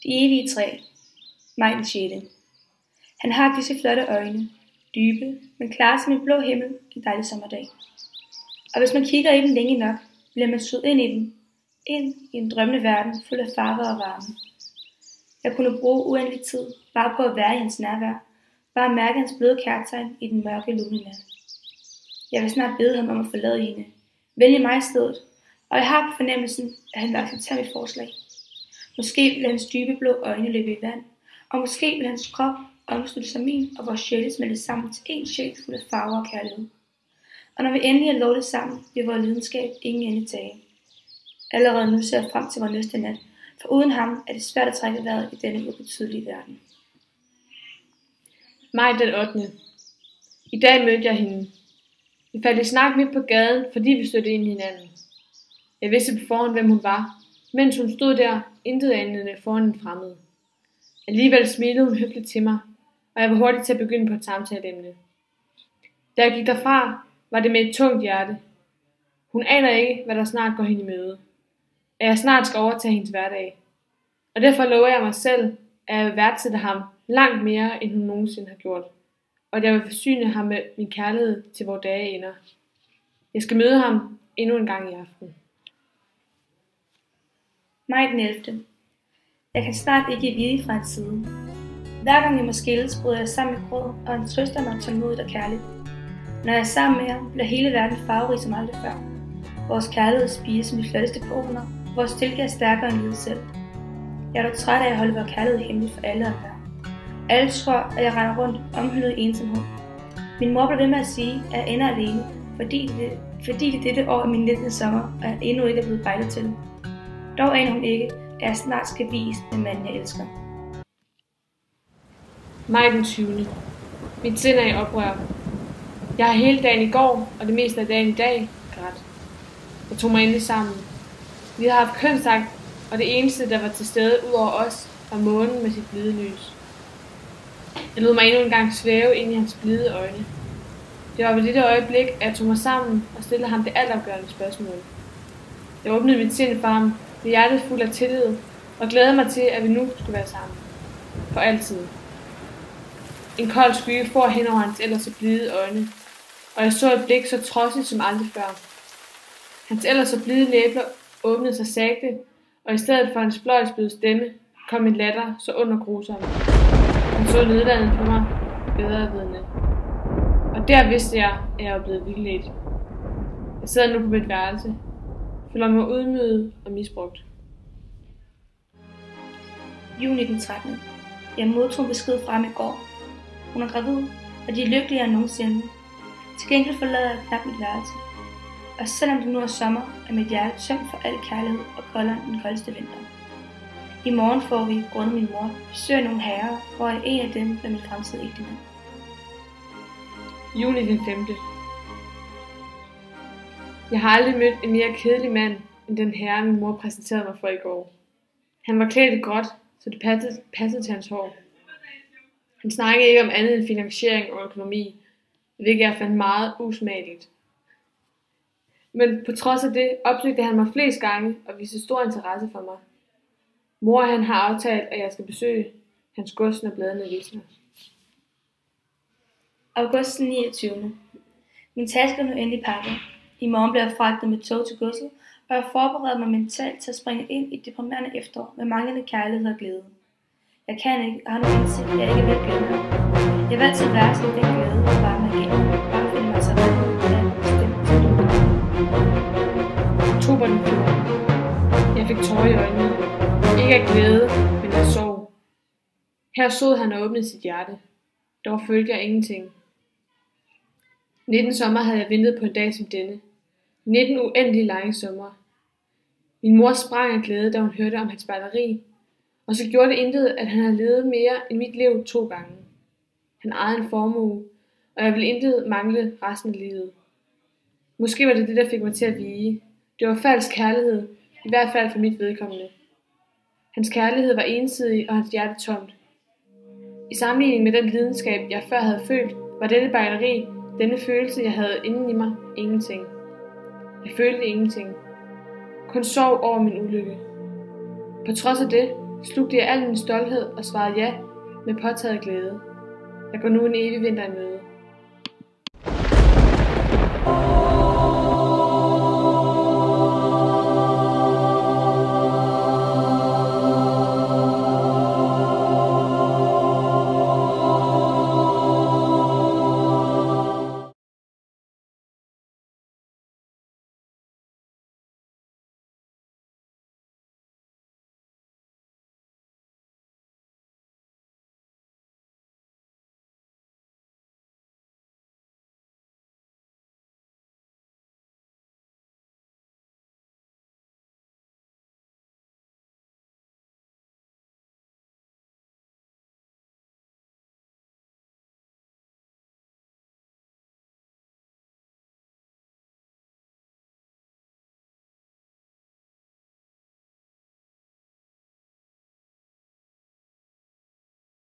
Det evige træ. Maj den 6. Han har disse flotte øjne, dybe, men klare som en blå himmel en dejlig sommerdag. Og hvis man kigger i dem længe nok, bliver man suget ind i dem, ind i en drømmende verden fuld af farver og varme. Jeg kunne bruge uendelig tid bare på at være i hans nærvær, bare at mærke hans bløde kærtegn i den mørke lune nat. Jeg vil snart bede ham om at forlade hende, vælge mig i stedet, og jeg har på fornemmelsen, at han vil acceptere mit forslag. Måske vil hans dybe blå øjne løbe i vand, og måske vil hans krop omslutte sig min og vores sjæle smelte sammen til en sjæl fuld af farver og kærlighed. Og når vi endelig er lovet sammen, vil vores lidenskab ingen ende tage. Allerede nu ser jeg frem til vores næste nat, for uden ham er det svært at trække vejret i denne ubetydelige verden. Maj den 8. I dag mødte jeg hende. Vi faldt i snak midt på gaden, fordi vi stødte ind i hinanden. Jeg vidste på forhånd, hvem hun var, mens hun stod der, intet anende foran en fremmed. Alligevel smilede hun høfligt til mig, og jeg var hurtig til at begynde på et samtaleemne. Da jeg gik derfra, var det med et tungt hjerte. Hun aner ikke, hvad der snart går hende i møde. At jeg snart skal overtage hendes hverdag. Og derfor lover jeg mig selv, at jeg vil værdsætte ham langt mere, end hun nogensinde har gjort. Og at jeg vil forsyne ham med min kærlighed til vores dage ender. Jeg skal møde ham endnu en gang i aften. Maj den 11. Jeg kan snart ikke vide fra en side. Hver gang jeg må skilles, bryder jeg sammen med gråd, og han trøster mig tålmodigt og kærligt. Når jeg er sammen med ham, bliver hele verden farverig som aldrig før. Vores kærlighed spiger som de flotteste påner. Vores stilke er stærkere end livet selv. Jeg er dog træt af at holde vores kærlighed hemmeligt for alle og enhver. Alle tror, at jeg render rundt omhyldet i ensomhed. Min mor blev ved med at sige, at jeg ender alene, fordi det dette år er min 19. sommer, og jeg endnu ikke er blevet bejlet til. Dog aner hun ikke, at jeg snart skal vise den mand, jeg elsker. Maj den 20. Mit sind er i oprør. Jeg har hele dagen i går, og det meste af dagen i dag, grædt. Jeg tog mig endelig sammen. Vi har haft kønsakt, og det eneste, der var til stede ud over os, var månen med sit blide lys. Jeg lod mig endnu en gang svæve ind i hans blide øjne. Det var ved dette øjeblik, at jeg tog mig sammen og stillede ham det altafgørende spørgsmål. Jeg åbnede mit sind for ham, med hjertet fuld af tillid, og glædede mig til, at vi nu skulle være sammen. For altid. En kold skygge for hen over hans ellers så blide øjne, og jeg så et blik så trodsigt som aldrig før. Hans ellers så blide læber åbnede sig sagte, og i stedet for hans fløjsbløde stemme, kom en latter så undergrusom. Han så nedlandet på mig, bedrevidende. Og der vidste jeg, at jeg var blevet vildledt. Jeg sidder nu på mit værelse, føler mig ydmyget og misbrugt. Juni den 13. Jeg modtog besked fra ham i går. Hun er gravid, og de er lykkeligere end nogensinde. Til gengæld forlader jeg knap mit værelse. Og selvom det nu er sommer, er mit hjerte tømt for al kærlighed og koldere end den koldeste vinter. I morgen får vi, grundet min mor, besøg nogle herrer, hvor en af dem bliver min fremtidige ægtemand. Juni den 5. Jeg har aldrig mødt en mere kedelig mand, end den herre, min mor præsenterede mig for i går. Han var klædt i gråt, så det passede til hans hår. Han snakkede ikke om andet end finansiering og økonomi, hvilket jeg fandt meget usmageligt. Men på trods af det opsøgte han mig flest gange og viste stor interesse for mig. Mor og han har aftalt, at jeg skal besøge hans gods, når bladene visner. August 29. Min taske er nu endelig pakket. I morgen bliver jeg fragtet med tog til godset, og jeg forbereder mig mentalt til at springe ind i et deprimerende efterår med manglende kærlighed og glæde. Jeg kan ikke, og har nu indsigt, at jeg ikke vil glemme ham. Jeg vil altid være sådan den glæde, og bare mig igennem, bare finde mig til reddet, og jeg er bestemt til det. Oktober den 4. Jeg fik tårer i øjnene. Ikke af glæde, men af sorg. Her stod han og åbnede sit hjerte. Dog følte jeg ingenting. 19 sommer havde jeg ventet på en dag som denne. 19 uendelige lange sommer. Min mor sprang af glæde, da hun hørte om hans batteri, og så gjorde det intet, at han havde levet mere end mit liv 2 gange. Han ejede en formue, og jeg ville intet mangle resten af livet. Måske var det det, der fik mig til at vige. Det var falsk kærlighed, i hvert fald for mit vedkommende. Hans kærlighed var ensidig, og hans hjerte tomt. I sammenligning med den lidenskab, jeg før havde følt, var dette batteri, denne følelse, jeg havde inden i mig, ingenting. Jeg følte ingenting. Kun sorg over min ulykke. På trods af det, slugte jeg al min stolthed og svarede ja med påtaget glæde. Jeg går nu en evig vinter i møde.